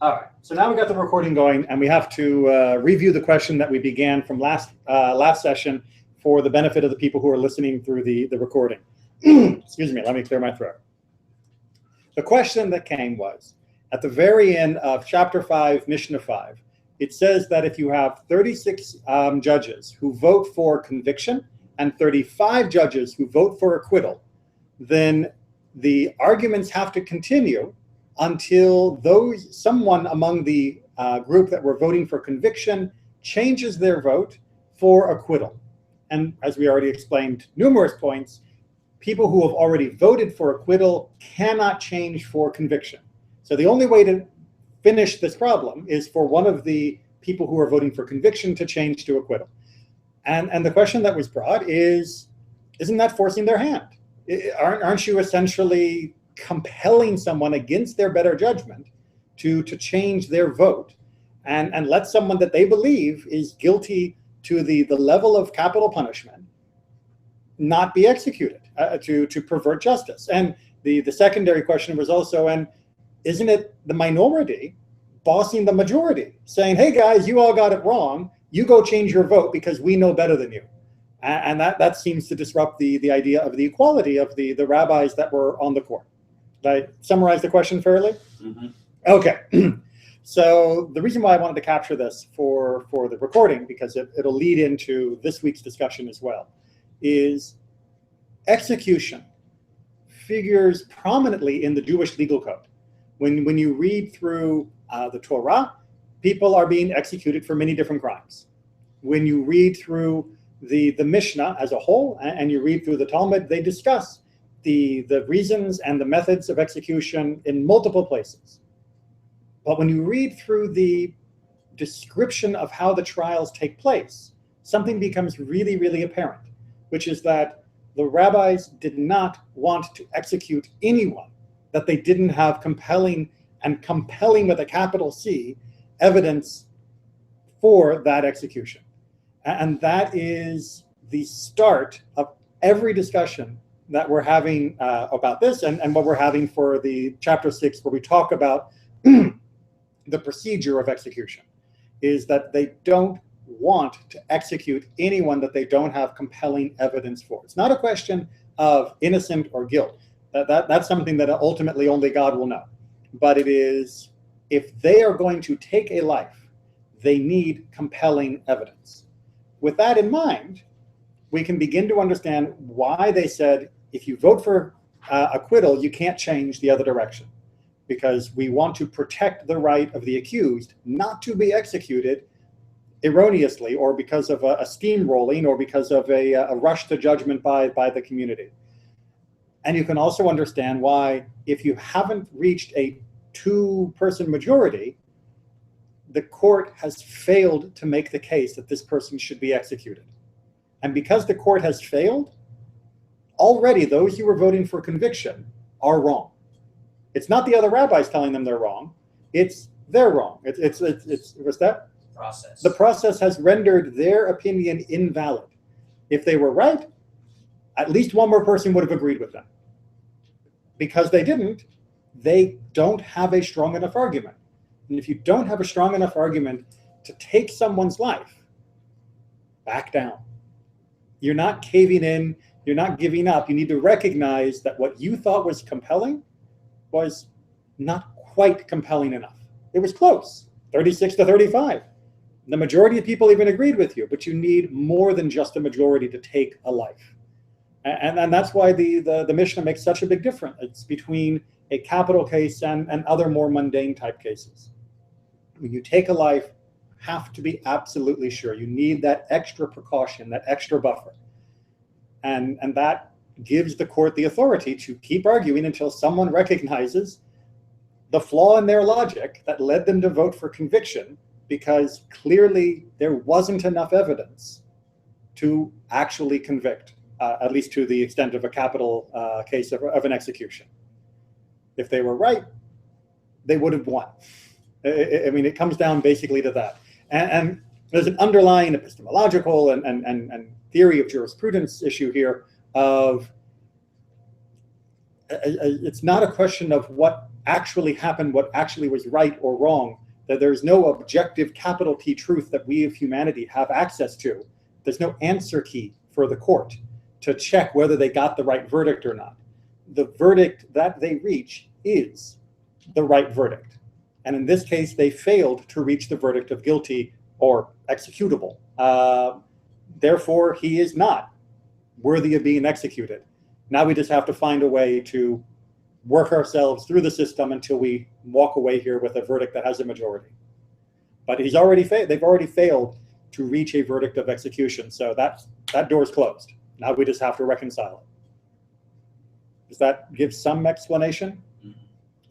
All right, so now we got the recording going, and we have to review the question that we began from last session for the benefit of the people who are listening through the recording. Excuse me, let me clear my throat. The question that came was, at the very end of chapter 5, Mishnah 5, it says that if you have 36 judges who vote for conviction and 35 judges who vote for acquittal, then the arguments have to continue until someone among the group that were voting for conviction changes their vote for acquittal. And as we already explained numerous points, people who have already voted for acquittal cannot change for conviction. So the only way to finish this problem is for one of the people who are voting for conviction to change to acquittal. And the question that was brought is, isn't that forcing their hand? Aren't you essentially compelling someone against their better judgment to change their vote and let someone that they believe is guilty to the level of capital punishment not be executed, to pervert justice? And the secondary question was also, and isn't it the minority bossing the majority, saying, hey guys, you all got it wrong, you go change your vote because we know better than you? And that seems to disrupt the idea of the equality of the rabbis that were on the court. Did I summarize the question fairly? Mm-hmm. Okay. So the reason why I wanted to capture this for the recording, because it'll lead into this week's discussion as well, is execution figures prominently in the Jewish legal code. When you read through the Torah, people are being executed for many different crimes. When you read through the Mishnah as a whole, and you read through the Talmud, they discuss the reasons and the methods of execution in multiple places. But when you read through the description of how the trials take place, something becomes really, really apparent, which is that the rabbis did not want to execute anyone that they didn't have compelling with a capital C evidence for that execution. And that is the start of every discussion that we're having about this, and what we're having for the chapter 6, where we talk about the procedure of execution, is that they don't want to execute anyone that they don't have compelling evidence for. It's not a question of innocent or guilt. That's something that ultimately only God will know. But it is, if they are going to take a life, they need compelling evidence. With that in mind, we can begin to understand why they said, if you vote for acquittal, you can't change the other direction, because we want to protect the right of the accused not to be executed erroneously, or because of a steamrolling, or because of a rush to judgment by the community. And you can also understand why, if you haven't reached a 2-person majority, the court has failed to make the case that this person should be executed. And because the court has failed, already those who were voting for conviction are wrong. It's not the other rabbis telling them they're wrong. It's they're wrong. It's what's that? Process. The process has rendered their opinion invalid. If they were right, at least one more person would have agreed with them. Because they didn't, they don't have a strong enough argument. And if you don't have a strong enough argument to take someone's life, back down. You're not caving in, you're not giving up. You need to recognize that what you thought was compelling was not quite compelling enough. It was close, 36 to 35. The majority of people even agreed with you, but you need more than just a majority to take a life. And that's why the Mishnah makes such a big difference. It's between a capital case and other more mundane type cases. When you take a life, you have to be absolutely sure. You need that extra precaution, that extra buffer. And that gives the court the authority to keep arguing until someone recognizes the flaw in their logic that led them to vote for conviction, because clearly there wasn't enough evidence to actually convict, at least to the extent of a capital case of an execution. If they were right, they would have won. I mean, it comes down basically to that. And there's an underlying epistemological and theory of jurisprudence issue here of, it's not a question of what actually happened, what actually was right or wrong, that there's no objective capital T truth that we of humanity have access to. There's no answer key for the court to check whether they got the right verdict or not. The verdict that they reach is the right verdict. And in this case, they failed to reach the verdict of guilty or executable. Therefore, he is not worthy of being executed. Now we just have to find a way to work ourselves through the system until we walk away here with a verdict that has a majority. But they've already failed to reach a verdict of execution. So that door's closed. Now we just have to reconcile it. Does that give some explanation?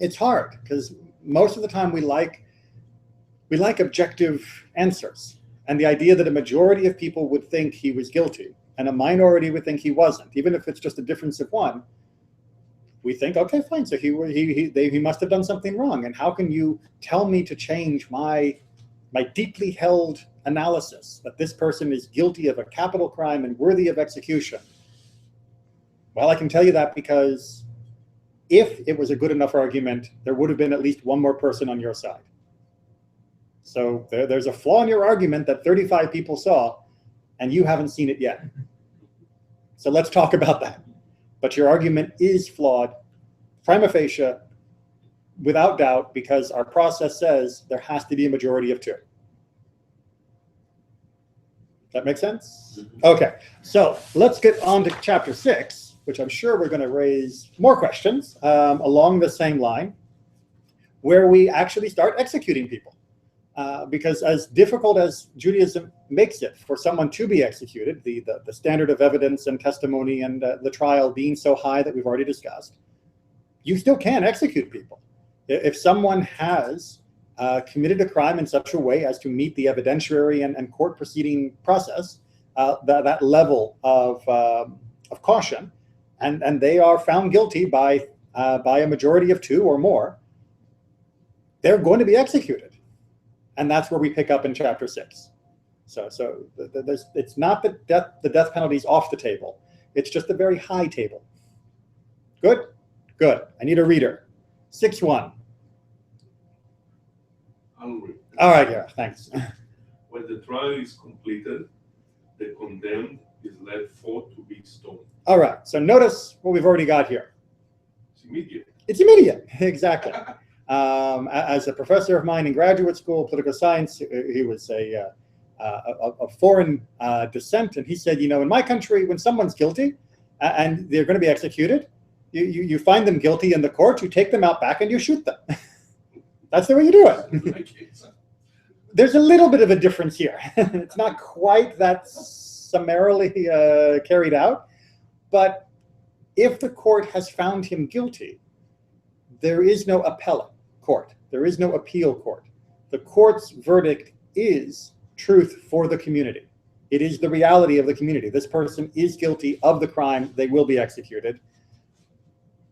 It's hard because most of the time we like objective answers. And the idea that a majority of people would think he was guilty and a minority would think he wasn't, even if it's just a difference of one, we think, okay, fine, so he must have done something wrong. And how can you tell me to change my deeply held analysis that this person is guilty of a capital crime and worthy of execution? Well, I can tell you that because if it was a good enough argument, there would have been at least one more person on your side. So there's a flaw in your argument that 35 people saw, and you haven't seen it yet. So let's talk about that. But your argument is flawed, prima facie, without doubt, because our process says there has to be a majority of 2. That make sense? Okay, so let's get on to chapter 6, which I'm sure we're going to raise more questions along the same line, where we actually start executing people. Because as difficult as Judaism makes it for someone to be executed, the standard of evidence and testimony and the trial being so high that we've already discussed, you still can execute people. If someone has committed a crime in such a way as to meet the evidentiary and court proceeding process, that level of caution, and they are found guilty by a majority of 2 or more, they're going to be executed. And that's where we pick up in chapter 6. So it's not that the death penalty is off the table. It's just a very high table. Good? Good. I need a reader. 6:1. I'll read. All right, yeah, thanks. When the trial is completed, the condemned is led forth to be stoned. All right, so notice what we've already got here. It's immediate. It's immediate, exactly. As a professor of mine in graduate school, political science, he was a foreign descent, and he said, in my country, when someone's guilty and they're going to be executed, you find them guilty in the court, you take them out back, and you shoot them. That's the way you do it. There's a little bit of a difference here. It's not quite that summarily carried out, but if the court has found him guilty, there is no appellate court. There is no appeal court. The court's verdict is truth for the community. It is the reality of the community. This person is guilty of the crime. They will be executed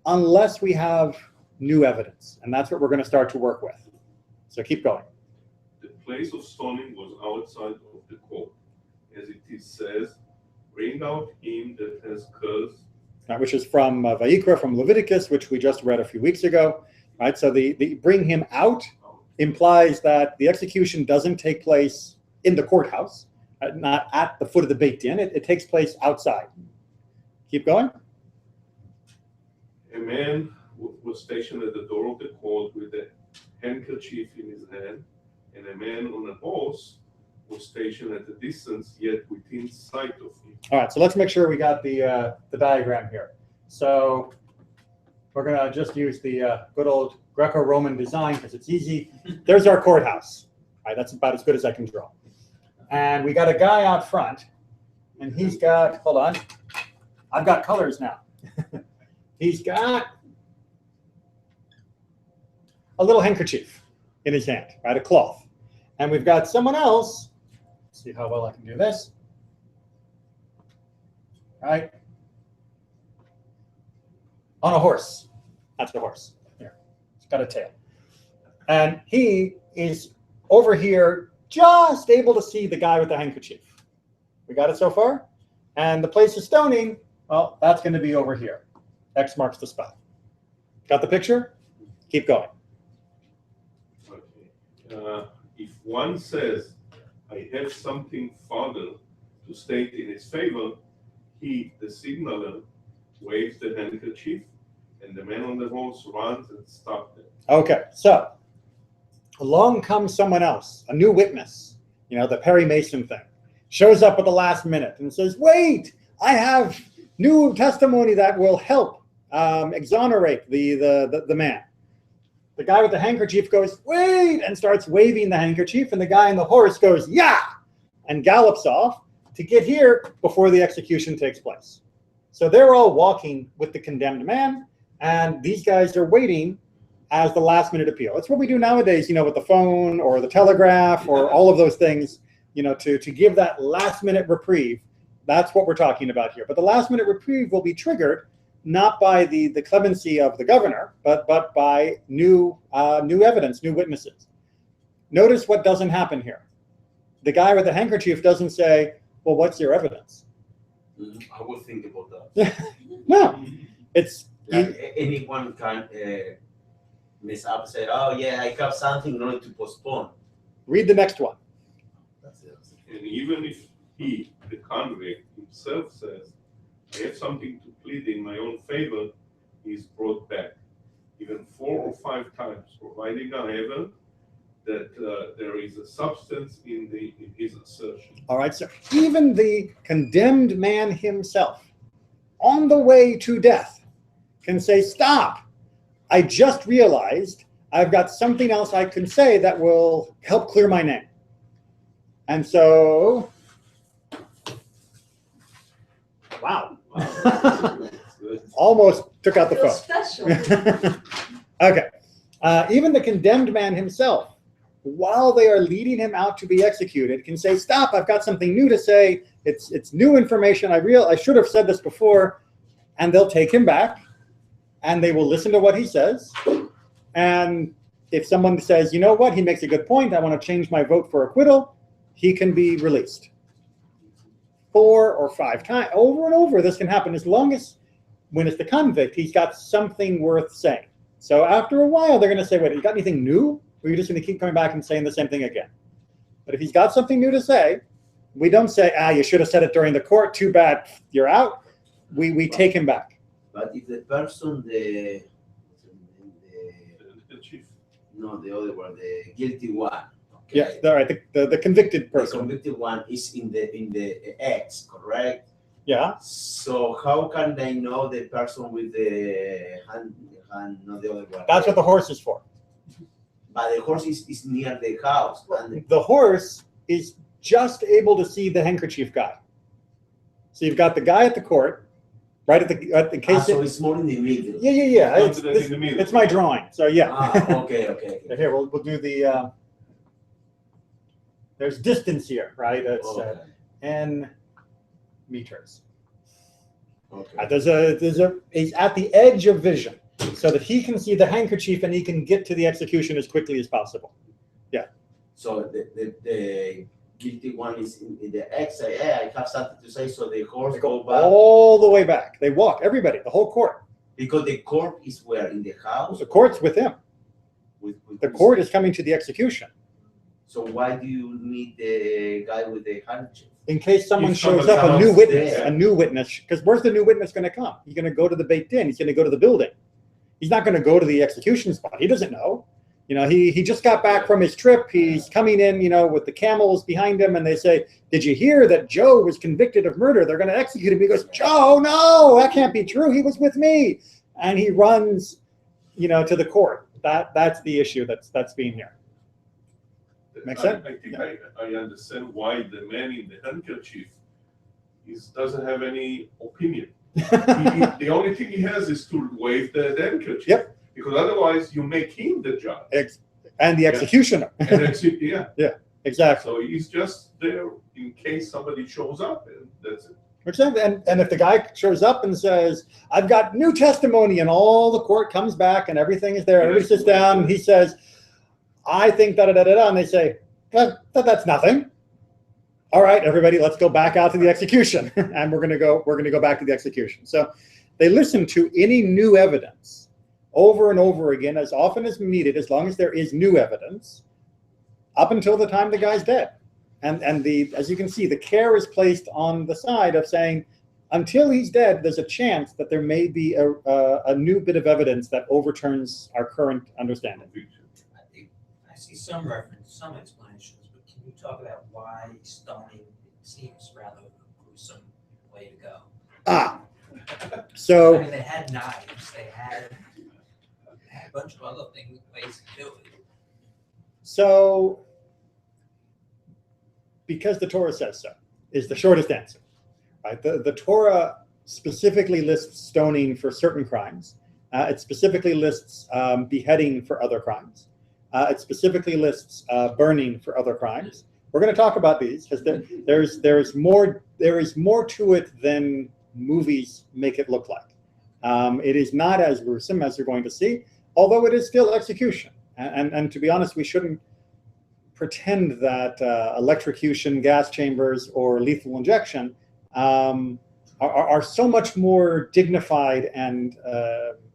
unless we have new evidence. And that's what we're going to start to work with. So keep going. The place of stoning was outside of the court. As it is says, bring out him that has cursed. Which is from Vayikra, from Leviticus, which we just read a few weeks ago. Right, so the bring him out implies that the execution doesn't take place in the courthouse, not at the foot of the Beit Din. It takes place outside. Keep going. A man was stationed at the door of the court with a handkerchief in his hand, and a man on a horse was stationed at a distance, yet within sight of him. All right, so let's make sure we got the diagram here. So we're going to just use the good old Greco-Roman design because it's easy. There's our courthouse. All right, that's about as good as I can draw. And we got a guy out front, and he's got, hold on, I've got colors now. He's got a little handkerchief in his hand, right, a cloth. And we've got someone else, let's see how well I can do this, right, on a horse. That's the horse. Here, it's got a tail. And he is over here just able to see the guy with the handkerchief. We got it so far? And the place of stoning, well, that's going to be over here. X marks the spot. Got the picture? Keep going. Okay. If one says, I have something further to state in his favor, he, the signaler, waves the handkerchief, and the man on the horse runs and stops them. Okay, so along comes someone else, a new witness, the Perry Mason thing, shows up at the last minute and says, wait, I have new testimony that will help exonerate the man. The guy with the handkerchief goes, wait, and starts waving the handkerchief, and the guy on the horse goes, yeah, and gallops off to get here before the execution takes place. So they're all walking with the condemned man, and these guys are waiting as the last minute appeal. That's what we do nowadays, with the phone or the telegraph or all of those things, to give that last minute reprieve. That's what we're talking about here. But the last minute reprieve will be triggered not by the clemency of the governor, but by new evidence, new witnesses. Notice what doesn't happen here. The guy with the handkerchief doesn't say, well, what's your evidence? I will think about that. No, it's like anyone can mess up, say, oh yeah, I have something in order to postpone. Read the next one. That's it. And even if he, the convict himself, says, I have something to plead in my own favor, he is brought back, even 4 or 5 times, providing however that there is a substance in his assertion. All right, so even the condemned man himself, on the way to death, can say, stop, I just realized I've got something else I can say that will help clear my name. And so, wow. Almost took out the Feel phone. special. Okay. Even the condemned man himself, while they are leading him out to be executed, can say, stop, I've got something new to say. It's new information. I should have said this before. And they'll take him back, and they will listen to what he says. And if someone says, you know what, he makes a good point, I want to change my vote for acquittal, he can be released. 4 or 5 times, over and over, this can happen as long as, when it's the convict, he's got something worth saying. So after a while, they're going to say, wait, you got anything new? Or are you just going to keep coming back and saying the same thing again? But if he's got something new to say, we don't say, you should have said it during the court, too bad, you're out. We take him back. But if the person, The chief. no, the other one, the guilty one, okay, Yes, all right, the convicted the person. convicted one is in the X, correct? Yeah. So how can they know the person with the hand, not the other one? That's what the horse is for. But the horse is near the house. And The horse is just able to see the handkerchief guy. So you've got the guy at the court, right at the case. so it's more in the middle. Yeah. It's in the middle. It's my drawing. So yeah. Okay. Here we'll do the. There's distance here, right? It's Okay. n meters. Okay. He's at the edge of vision, so that he can see the handkerchief and he can get to the execution as quickly as possible. So the guilty one is in the X. I have something to say. So the horse They go go back all the way back. They walk, everybody, the whole court. because the court is where in the house. The court's with him. With The court is coming to the execution. So why do you need the guy with the handkerchief? In case someone If shows someone up, a new comes witness, there. a new witness, because where's the new witness going to come? He's going to go to the Beit Din. He's going to go to the building. He's not going to go to the execution spot. He doesn't know. He just got back from his trip. He's coming in, with the camels behind him, and they say, did you hear that Joe was convicted of murder? They're going to execute him. He goes, Joe, no, that can't be true. He was with me. And he runs, to the court. That's the issue that's being here. Make sense? I think I understand why the man in the handkerchief doesn't have any opinion. The only thing he has is to wave the handkerchief. Yep. Because otherwise you make him the judge. And the executioner. And yeah. Exactly. So he's just there in case somebody shows up, and that's it. Exactly. And if the guy shows up and says, I've got new testimony, and all the court comes back and everything is there, everybody sits down, and he says, I think da-da-da-da-da, and they say, that's nothing. All right, everybody, let's go back out to the execution. And we're gonna go back to the execution. So they listen to any new evidence over and over again, as often as needed, as long as there is new evidence, up until the time the guy's dead. And as you can see, the care is placed on the side of saying, until he's dead, there's a chance that there may be a new bit of evidence that overturns our current understanding. I see some reference, some explanations, but can you talk about why stoning seems rather a gruesome way to go? So I mean, they had knives, they had a bunch of other things, ways to do it. So, because the Torah says so, is the shortest answer. Right? The Torah specifically lists stoning for certain crimes. It specifically lists beheading for other crimes. It specifically lists burning for other crimes. We're going to talk about these because there is more to it than movies make it look like. It is not as gruesome as you're going to see, although it is still execution. And to be honest, we shouldn't pretend that electrocution, gas chambers, or lethal injection are so much more dignified and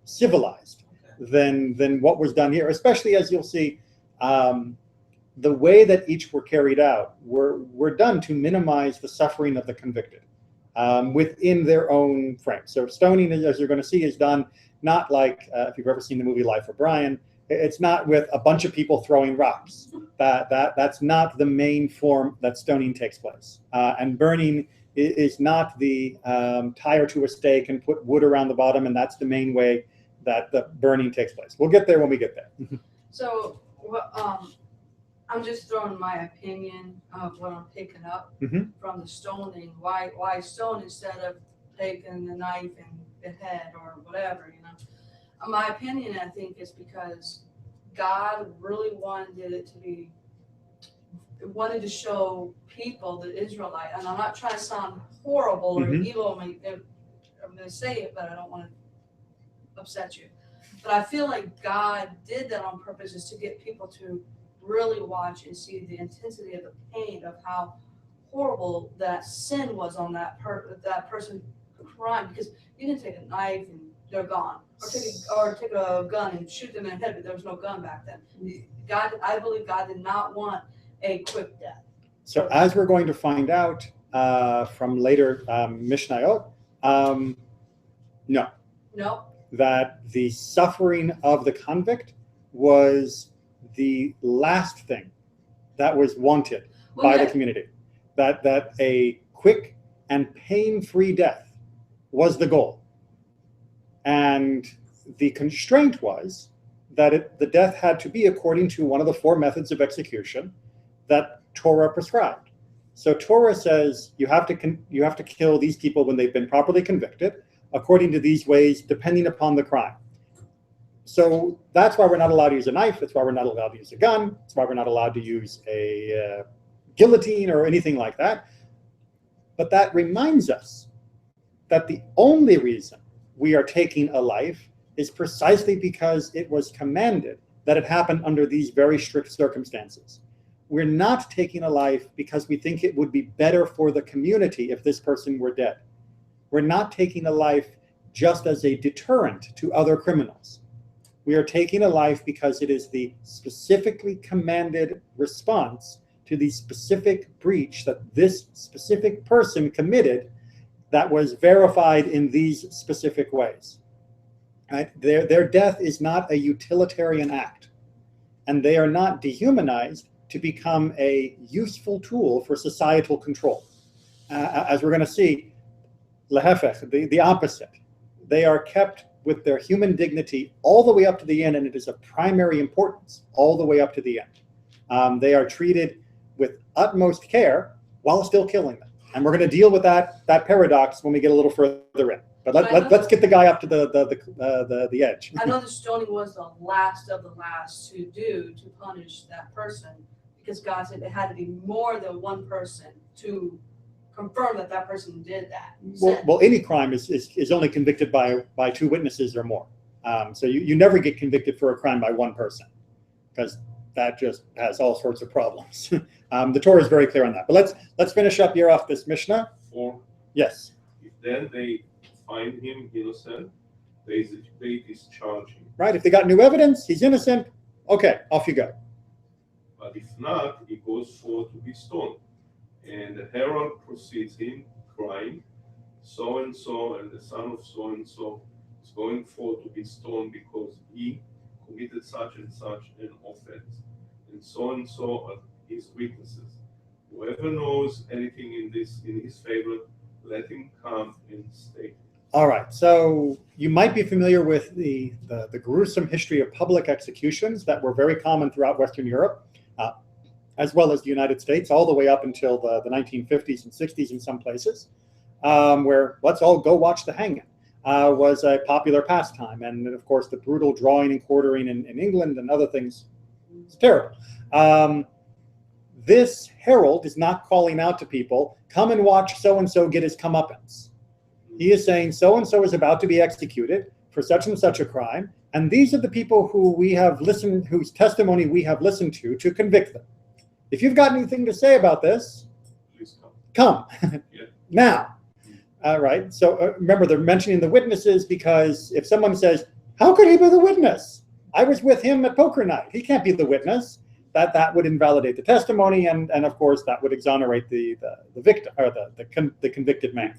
civilized than what was done here, especially as you'll see, the way that each were carried out were done to minimize the suffering of the convicted within their own frame. So stoning, as you're going to see, is done not like, if you've ever seen the movie Life of Brian, it's not with a bunch of people throwing rocks. That's not the main form that stoning takes place. And burning is not the tie her to a stake and put wood around the bottom, and that's the main way that the burning takes place. We'll get there when we get there. So I'm just throwing my opinion of what I'm picking up from the stoning. Why stone instead of taking the knife and behead or whatever, you know? My opinion, I think, is because God really wanted to show people, the Israelite, and I'm not trying to sound horrible or evil. I'm going to say it, but I don't want to upset you. But I feel like God did that on purpose, is to get people to really watch and see the intensity of the pain of how horrible that sin was on that person crime. Because you didn't take a knife and they're gone, or take a gun and shoot them in the head, but there was no gun back then. I believe God did not want a quick death. So as we're going to find out from later Mishnayot, no. That the suffering of the convict was the last thing that was wanted by the community. That a quick and pain-free death was the goal. And the constraint was that the death had to be according to one of the 4 methods of execution that Torah prescribed. So Torah says you have to kill these people when they've been properly convicted, according to these ways, depending upon the crime. So that's why we're not allowed to use a knife. That's why we're not allowed to use a gun. That's why we're not allowed to use a guillotine or anything like that. But that reminds us that the only reason we are taking a life is precisely because it was commanded that it happened under these very strict circumstances. We're not taking a life because we think it would be better for the community if this person were dead. We're not taking a life just as a deterrent to other criminals. We are taking a life because it is the specifically commanded response to the specific breach that this specific person committed that was verified in these specific ways. Right? Their death is not a utilitarian act, and they are not dehumanized to become a useful tool for societal control. As we're going to see, lehefech, the opposite. They are kept with their human dignity all the way up to the end, and it is of primary importance all the way up to the end. They are treated with utmost care while still killing them. And we're going to deal with that paradox when we get a little further in. But let's get the guy up to the edge. I know the stoning was the last of the last to punish that person, because God said it had to be more than one person to confirm that person did that. Well, any crime is only convicted by 2 witnesses or more. So you never get convicted for a crime by one person, because that just has all sorts of problems. The Torah is very clear on that. But let's finish up here off this Mishnah. Or yes. If then they find him innocent, Beit is charging. Right? If they got new evidence, he's innocent. Okay, off you go. But if not, he goes forth to be stoned. And the herald precedes him, crying, so and the son of so and so is going forth to be stoned because he committed such and such an offense. And so are his witnesses. Whoever knows anything in his favor, let him come and state. All right, so you might be familiar with the gruesome history of public executions that were very common throughout Western Europe, as well as the United States, all the way up until the 1950s and 60s in some places, where let's all go watch the hanging was a popular pastime. And of course, the brutal drawing and quartering in England and other things is terrible. This herald is not calling out to people, come and watch so-and-so get his comeuppance. He is saying so-and-so is about to be executed for such and such a crime, and these are the people who we have listened, whose testimony we have listened to convict them. If you've got anything to say about this, Please come. Yeah. Now. Right, so remember, they're mentioning the witnesses because if someone says, how could he be the witness? I was with him at poker night. He can't be the witness. That would invalidate the testimony, and of course that would exonerate the victim or the convicted man.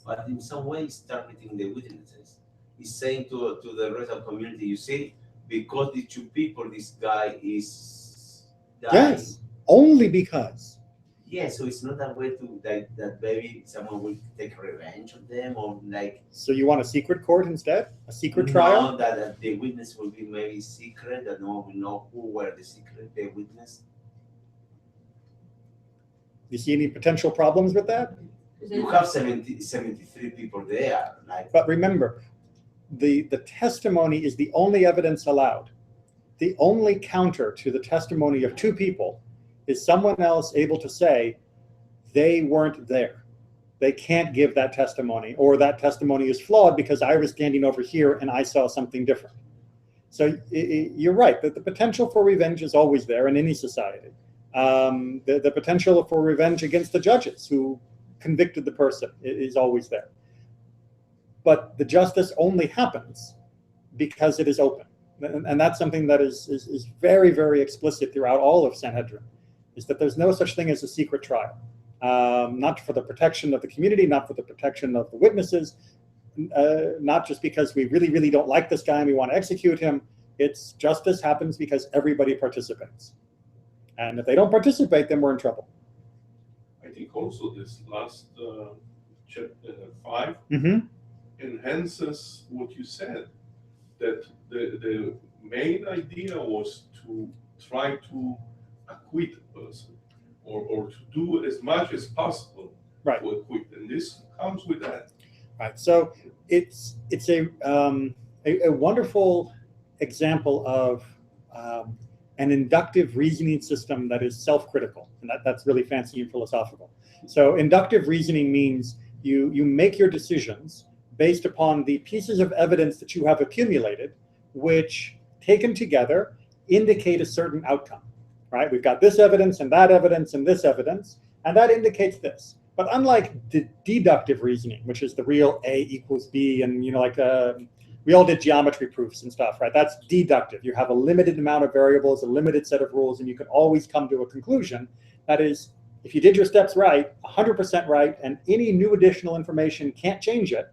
But in some ways, targeting the witnesses. He's saying to the rest of the community, you see, because the two people, this guy is dying. Yes, only because. Yeah, so it's not a way to that maybe someone will take revenge on them or like. So you want a secret court instead? A secret trial? No, that the witness will be maybe secret, that no one will know who were the witness. You see any potential problems with that? You have 73 people there. Like, But remember, the testimony is the only evidence allowed. The only counter to the testimony of two people is someone else able to say they weren't there. They can't give that testimony, or that testimony is flawed because I was standing over here and I saw something different. So you're right, that the potential for revenge is always there in any society. The potential for revenge against the judges who convicted the person is always there. But the justice only happens because it is open. And that's something that is very, very explicit throughout all of Sanhedrin, is that there's no such thing as a secret trial. Not for the protection of the community, not for the protection of the witnesses, not just because we really, really don't like this guy and we want to execute him. It's justice happens because everybody participates. And if they don't participate, then we're in trouble. I think also this last chapter 5 enhances what you said, that the main idea was to try to acquit a person or to do as much as possible to acquit, and this comes with that. Right. So it's a wonderful example of an inductive reasoning system that is self-critical, and that's really fancy and philosophical. So inductive reasoning means you make your decisions based upon the pieces of evidence that you have accumulated, which taken together indicate a certain outcome. Right? We've got this evidence and that evidence and this evidence, and that indicates this. But unlike deductive reasoning, which is the real A equals B, and like we all did geometry proofs and stuff, right? That's deductive. You have a limited amount of variables, a limited set of rules, and you can always come to a conclusion. That is, if you did your steps right, 100% right, and any new additional information can't change it.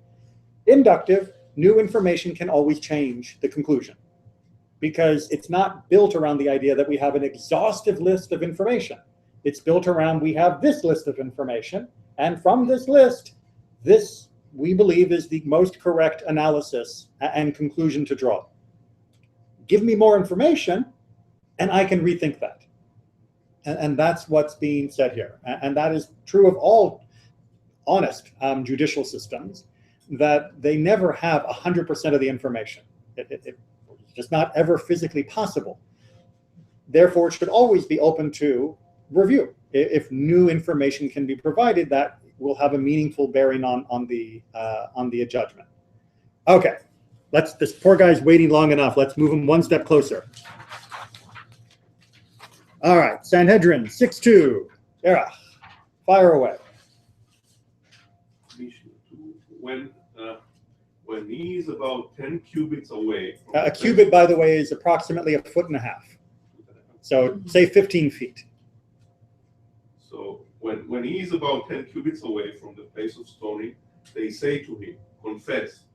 Inductive, new information can always change the conclusion, because it's not built around the idea that we have an exhaustive list of information. It's built around we have this list of information, and from this list, this we believe is the most correct analysis and conclusion to draw. Give me more information, and I can rethink that. And that's what's being said here. And that is true of all honest judicial systems, that they never have 100% of the information. It's just not ever physically possible. Therefore, it should always be open to review. If new information can be provided, that will have a meaningful bearing on the judgment. Okay, this poor guy's waiting long enough. Let's move him one step closer. All right, Sanhedrin 6:2. Erach, fire away. When when he is about 10 cubits away from A cubit, by the way, is approximately 1.5 feet. So say 15 feet. So when he is about 10 cubits away from the place of stoning, they say to him, confess,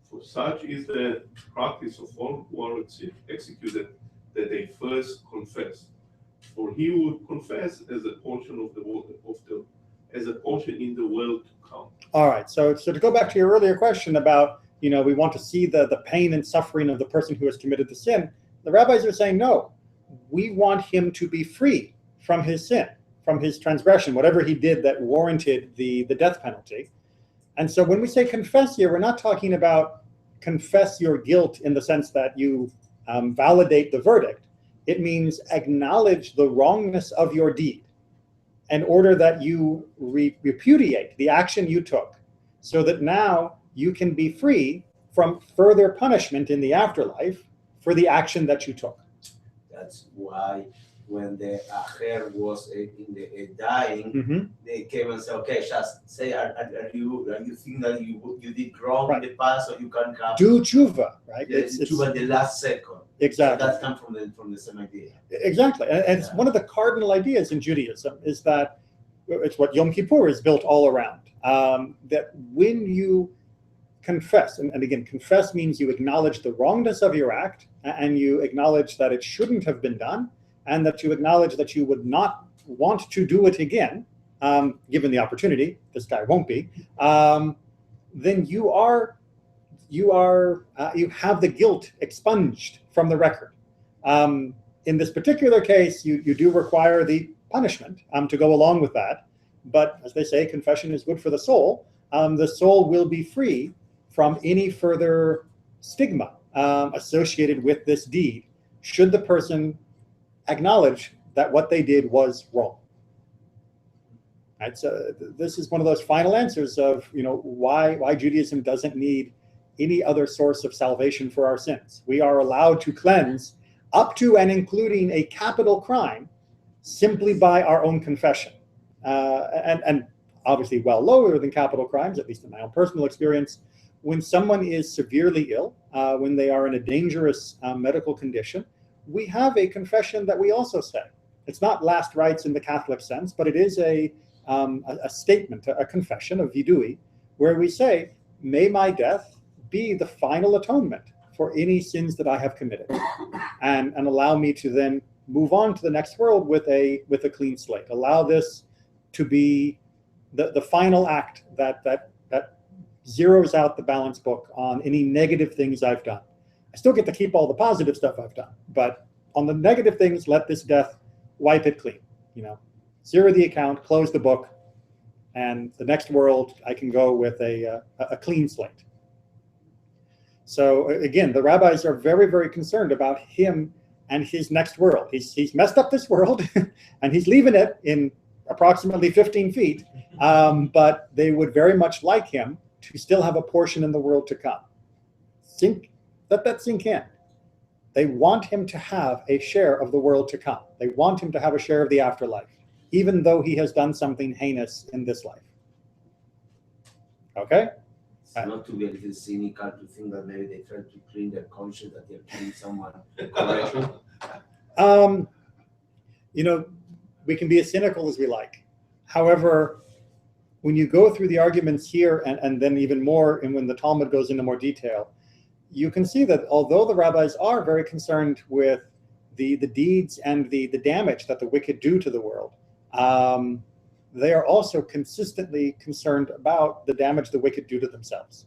for such is the practice of all who are executed, that they first confess. For he would confess as a portion of as a portion in the world to come. All right. So to go back to your earlier question about, we want to see the pain and suffering of the person who has committed the sin. The rabbis are saying, no, we want him to be free from his sin, from his transgression, whatever he did that warranted the death penalty. And so when we say confess here, we're not talking about confess your guilt in the sense that you validate the verdict. It means acknowledge the wrongness of your deed in order that you repudiate the action you took, so that now you can be free from further punishment in the afterlife for the action that you took. That's why when the Acher was dying, they came and said, okay, just say, are you think that you did wrong in the past, so you can have do tshuva, right? It's tshuva the last second. Exactly. So that comes from the same idea. Exactly, and it's one of the cardinal ideas in Judaism is that it's what Yom Kippur is built all around. That when you confess, and again, confess means you acknowledge the wrongness of your act, and you acknowledge that it shouldn't have been done, and that you acknowledge that you would not want to do it again, given the opportunity. This guy won't be. Then you have the guilt expunged from the record. In this particular case, you do require the punishment to go along with that. But as they say, confession is good for the soul. The soul will be free from any further stigma associated with this deed, should the person acknowledge that what they did was wrong. Right, so this is one of those final answers of why Judaism doesn't need any other source of salvation for our sins. We are allowed to cleanse up to and including a capital crime simply by our own confession, and obviously well lower than capital crimes, at least in my own personal experience. When someone is severely ill, when they are in a dangerous medical condition, we have a confession that we also say. It's not last rites in the Catholic sense, but it is a statement, a confession of vidui, where we say, may my death be the final atonement for any sins that I have committed, and allow me to then move on to the next world with a clean slate. Allow this to be the final act that zeroes out the balance book on any negative things I've done. I still get to keep all the positive stuff I've done, but on the negative things, let this death wipe it clean. Zero the account, close the book, and the next world I can go with a clean slate. So again, the rabbis are very, very concerned about him and his next world. He's messed up this world, and he's leaving it in approximately 15 feet, but they would very much like him to still have a portion in the world to come. Let that sink in. They want him to have a share of the world to come. They want him to have a share of the afterlife, even though he has done something heinous in this life. Okay? It's not to be a little cynical to think that maybe they try to clean their conscience that they're killing someone correctly. We can be as cynical as we like. However, when you go through the arguments here, and then even more, and when the Talmud goes into more detail, you can see that although the rabbis are very concerned with the deeds and the damage that the wicked do to the world, they are also consistently concerned about the damage the wicked do to themselves.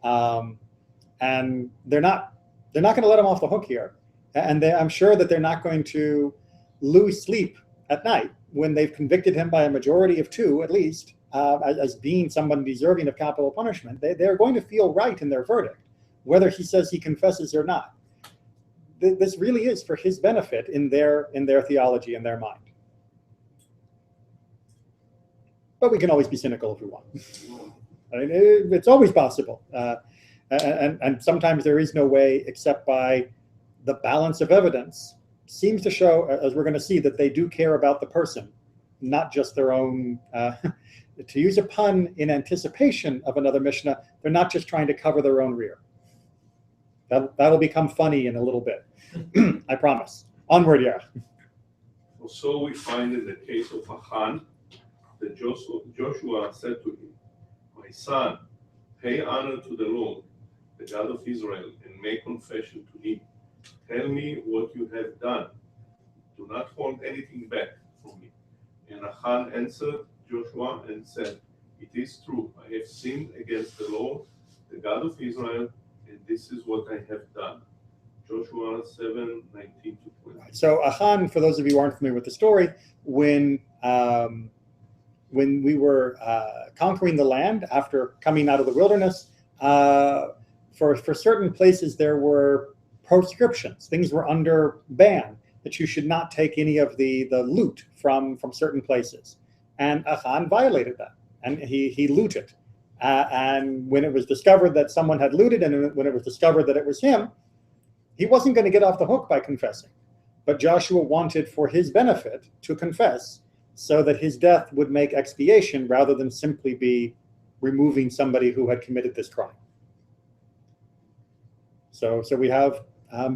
And they're not going to let them off the hook here. And I'm sure that they're not going to lose sleep at night when they've convicted him by a majority of 2, at least, as being someone deserving of capital punishment. They're going to feel right in their verdict, whether he says he confesses or not. This really is for his benefit in their theology, in their mind. But we can always be cynical if we want. It's always possible. And sometimes there is no way except by the balance of evidence seems to show, as we're going to see, that they do care about the person, not just their own to use a pun in anticipation of another Mishnah, they're not just trying to cover their own rear. That'll become funny in a little bit. I promise. Onward, yeah. So we find in the case of Achan that Joshua said to him, "My son, pay honor to the Lord, the God of Israel, and make confession to him. Tell me what you have done. Do not hold anything back from me." And Achan answered Joshua and said, "It is true, I have sinned against the Lord, the God of Israel, and this is what I have done." Joshua 7:19-20. So Achan, for those of you who aren't familiar with the story, when we were conquering the land after coming out of the wilderness, for certain places there were proscriptions. Things were under ban, that you should not take any of the loot from certain places. And Achan violated that, and he looted. And when it was discovered that someone had looted, and when it was discovered that it was him, he wasn't going to get off the hook by confessing. But Joshua wanted for his benefit to confess so that his death would make expiation rather than simply be removing somebody who had committed this crime. So we have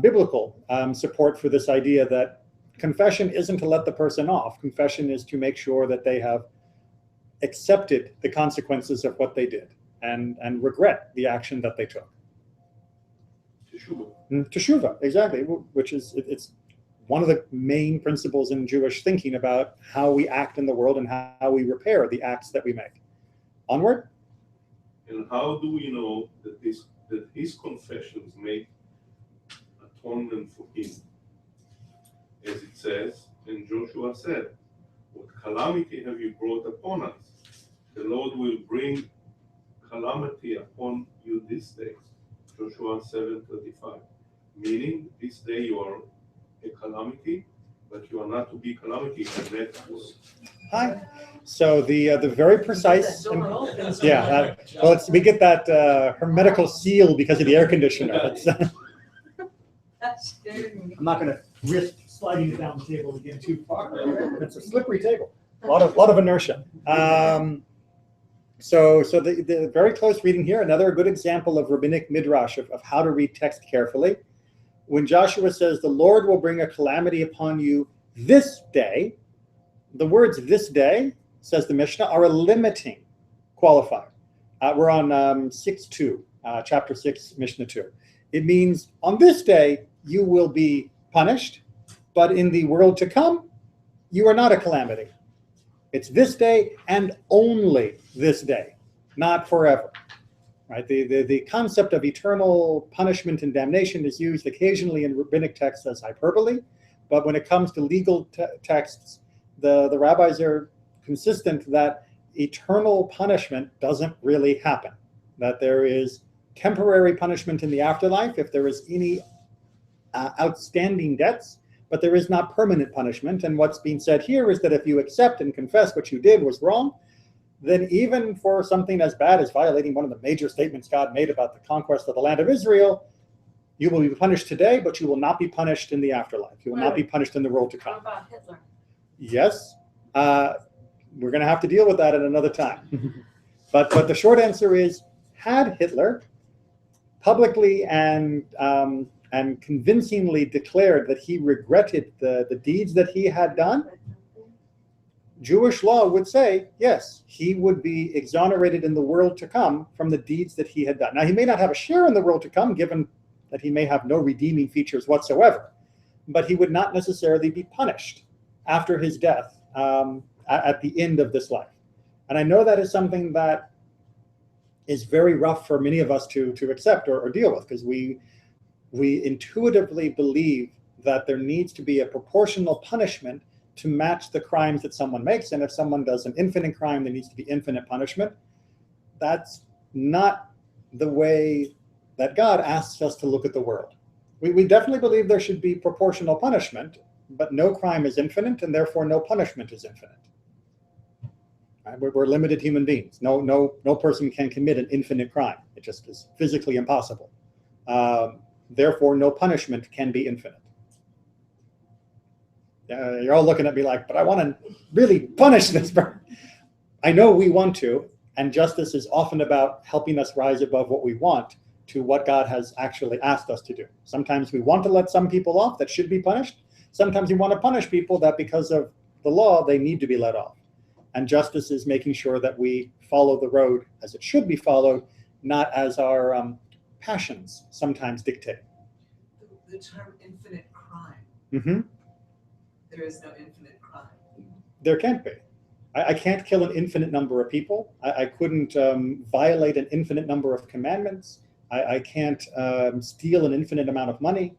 biblical support for this idea that confession isn't to let the person off. Confession is to make sure that they have accepted the consequences of what they did and regret the action that they took. Teshuvah, exactly, which is it's one of the main principles in Jewish thinking about how we act in the world and how we repair the acts that we make. Onward. And how do we know that his confessions make atonement for him? As it says, and Joshua said, "What calamity have you brought upon us? The Lord will bring calamity upon you this day." Joshua 7:35. Meaning, this day you are a calamity, but you are not to be calamity in the next world. Hi. So the very precise. Yeah. Well, we get that hermetical seal because of the air conditioner. That's scary. I'm not going to risk sliding it down the table again too far. It's a slippery table. A lot of inertia. So the very close reading here, another good example of rabbinic midrash of how to read text carefully. When Joshua says, "The Lord will bring a calamity upon you this day," the words "this day," says the Mishnah, are a limiting qualifier. We're on 6:2, chapter 6, Mishnah 2. It means on this day you will be punished, but in the world to come, you are not a calamity. It's this day and only this day, not forever. Right? The concept of eternal punishment and damnation is used occasionally in rabbinic texts as hyperbole, but when it comes to legal texts, the rabbis are consistent that eternal punishment doesn't really happen, that there is temporary punishment in the afterlife if there is any outstanding debts, but there is not permanent punishment. And what's being said here is that if you accept and confess what you did was wrong, then even for something as bad as violating one of the major statements God made about the conquest of the land of Israel, you will be punished today, but you will not be punished in the afterlife. You will not be punished in the world to What come. about Hitler? Yes, we're going to have to deal with that at another time. But the short answer is, had Hitler publicly and convincingly declared that he regretted the deeds that he had done, Jewish law would say, yes, he would be exonerated in the world to come from the deeds that he had done. Now, he may not have a share in the world to come, given that he may have no redeeming features whatsoever, but he would not necessarily be punished after his death at the end of this life. And I know that is something that is very rough for many of us to accept or deal with, because we intuitively believe that there needs to be a proportional punishment to match the crimes that someone makes. And if someone does an infinite crime, there needs to be infinite punishment. That's not the way that God asks us to look at the world. We definitely believe there should be proportional punishment, but no crime is infinite, and therefore no punishment is infinite. Right? We're limited human beings. No person can commit an infinite crime. It just is physically impossible. Therefore, no punishment can be infinite. You're all looking at me like, but I want to really punish this person. I know we want to, and justice is often about helping us rise above what we want to what God has actually asked us to do. Sometimes we want to let some people off that should be punished. Sometimes we want to punish people that because of the law, they need to be let off. And justice is making sure that we follow the road as it should be followed, not as our passions sometimes dictate. The term infinite crime. Mm-hmm. There is no infinite crime. There can't be. I can't kill an infinite number of people. I couldn't violate an infinite number of commandments. I can't steal an infinite amount of money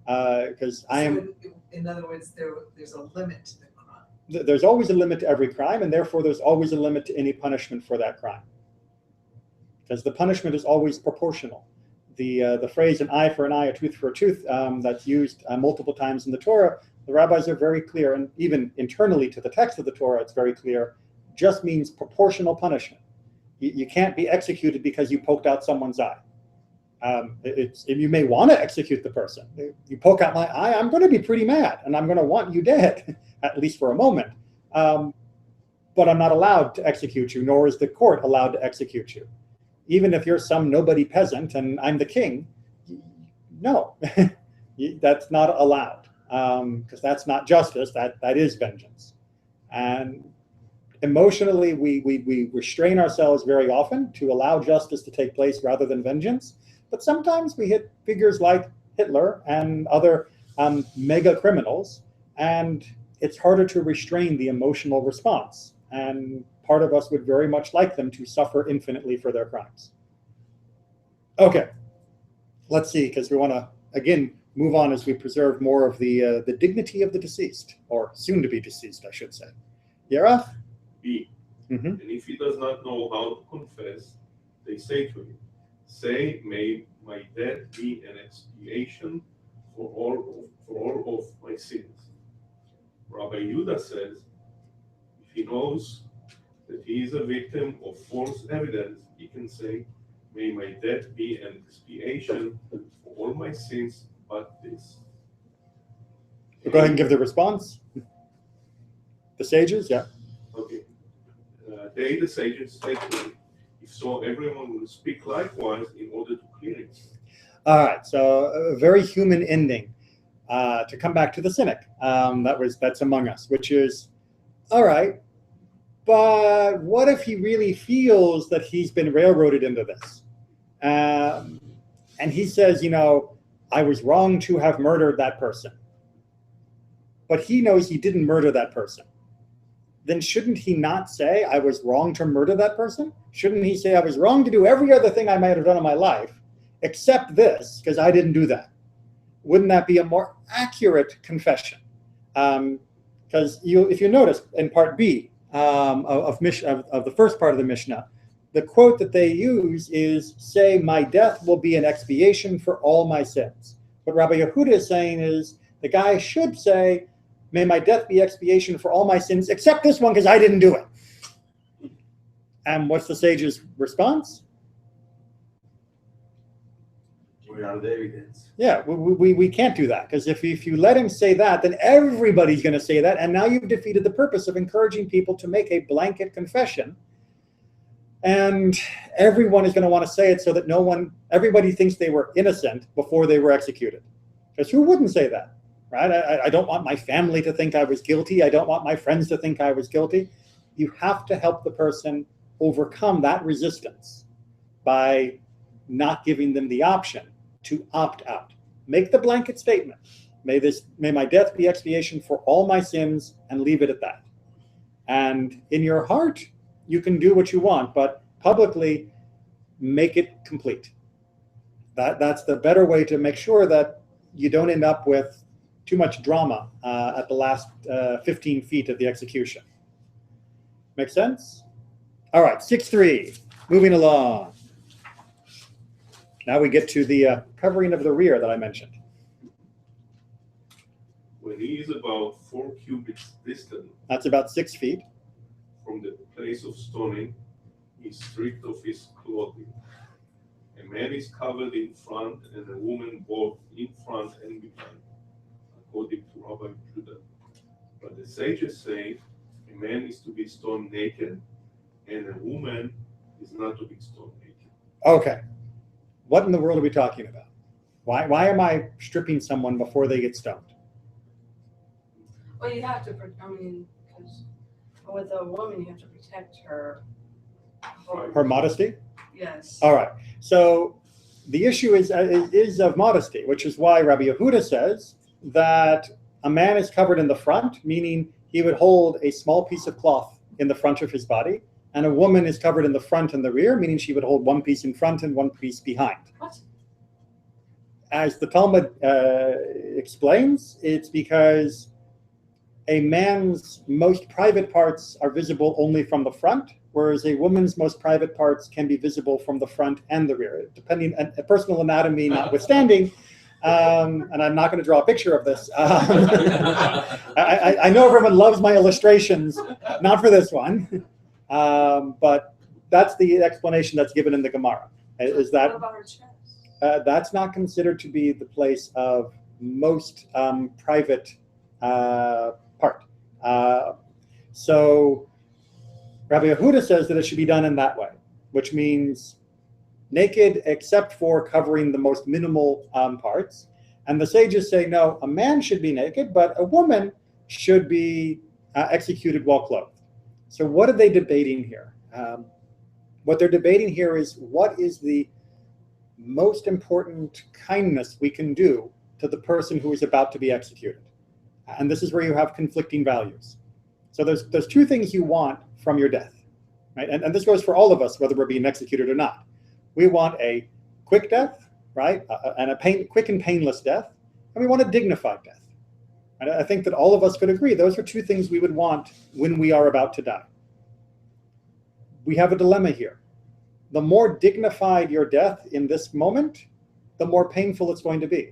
because I am. So in other words, there's a limit to the crime. There's always a limit to every crime, and therefore there's always a limit to any punishment for that crime. Because the punishment is always proportional. The phrase "an eye for an eye, a tooth for a tooth" that's used multiple times in the Torah, the rabbis are very clear, and even internally to the text of the Torah, it's very clear, just means proportional punishment. You can't be executed because you poked out someone's eye. You may want to execute the person. You poke out my eye, I'm going to be pretty mad, and I'm going to want you dead, at least for a moment. But I'm not allowed to execute you, nor is the court allowed to execute you. Even if you're some nobody peasant and I'm the king, no, that's not allowed. Because that's not justice, that is vengeance. And emotionally, we restrain ourselves very often to allow justice to take place rather than vengeance. But sometimes we hit figures like Hitler and other mega criminals, and it's harder to restrain the emotional response. And part of us would very much like them to suffer infinitely for their crimes. Okay, let's see, because we want to, again, move on as we preserve more of the dignity of the deceased, or soon to be deceased, I should say. Yerach? B. Mm-hmm. And if he does not know how to confess, they say to him, "Say, may my death be an expiation for all of my sins." Rabbi Yehuda says, if he knows that he is a victim of false evidence, he can say, "May my death be an expiation for all my sins but this." Go ahead and give the response. The sages, yeah. Okay. They, the sages, say to him, "If so, everyone will speak likewise in order to clear it." All right, so a very human ending. To come back to the cynic that's among us, which is, all right, but what if he really feels that he's been railroaded into this? And he says, I was wrong to have murdered that person. But he knows he didn't murder that person. Then shouldn't he not say, I was wrong to murder that person? Shouldn't he say, I was wrong to do every other thing I might have done in my life, except this, because I didn't do that? Wouldn't that be a more accurate confession? Because if you notice in part B of the first part of the Mishnah, the quote that they use is, "Say, my death will be an expiation for all my sins." What Rabbi Yehuda is saying is, the guy should say, "May my death be expiation for all my sins, except this one, because I didn't do it." And what's the sage's response? Where are the evidence? Yeah, we can't do that, because if you let him say that, then everybody's going to say that, and now you've defeated the purpose of encouraging people to make a blanket confession. And everyone is going to want to say it so that everybody thinks they were innocent before they were executed. Because who wouldn't say that, right? I don't want my family to think I was guilty. I don't want my friends to think I was guilty. You have to help the person overcome that resistance by not giving them the option to opt out. Make the blanket statement. May my death be expiation for all my sins, and leave it at that. And in your heart, you can do what you want, but publicly, make it complete. That's the better way to make sure that you don't end up with too much drama at the last 15 feet of the execution. Make sense? All right, 6-3, moving along. Now we get to the covering of the rear that I mentioned. When he is about 4 cubits distant That's about 6 feet. from the place of stoning, he is stripped of his clothing. A man is covered in front, and a woman both in front and behind, according to Rabbi Yehuda. But the sages say a man is to be stoned naked, and a woman is not to be stoned naked. Okay. What in the world are we talking about? Why am I stripping someone before they get stoned? Well, you have to, because with a woman, you have to protect her. Her modesty? Yes. All right. So the issue is of modesty, which is why Rabbi Yehuda says that a man is covered in the front, meaning he would hold a small piece of cloth in the front of his body, and a woman is covered in the front and the rear, meaning she would hold one piece in front and one piece behind. What? As the Talmud explains, it's because a man's most private parts are visible only from the front, whereas a woman's most private parts can be visible from the front and the rear, depending on personal anatomy notwithstanding. And I'm not going to draw a picture of this. I know everyone loves my illustrations, not for this one, but that's the explanation that's given in the Gemara. Is that What about her chest? that's not considered to be the place of most private part. So Rabbi Yehuda says that it should be done in that way, which means naked except for covering the most minimal parts. And the sages say, no, a man should be naked, but a woman should be executed while clothed. So what are they debating here? What they're debating here is what is the most important kindness we can do to the person who is about to be executed. And this is where you have conflicting values. So there's two things you want from your death, right? And this goes for all of us, whether we're being executed or not. We want a quick death, right? And a quick and painless death, and we want a dignified death. And I think that all of us could agree those are two things we would want when we are about to die. We have a dilemma here. The more dignified your death in this moment, the more painful it's going to be.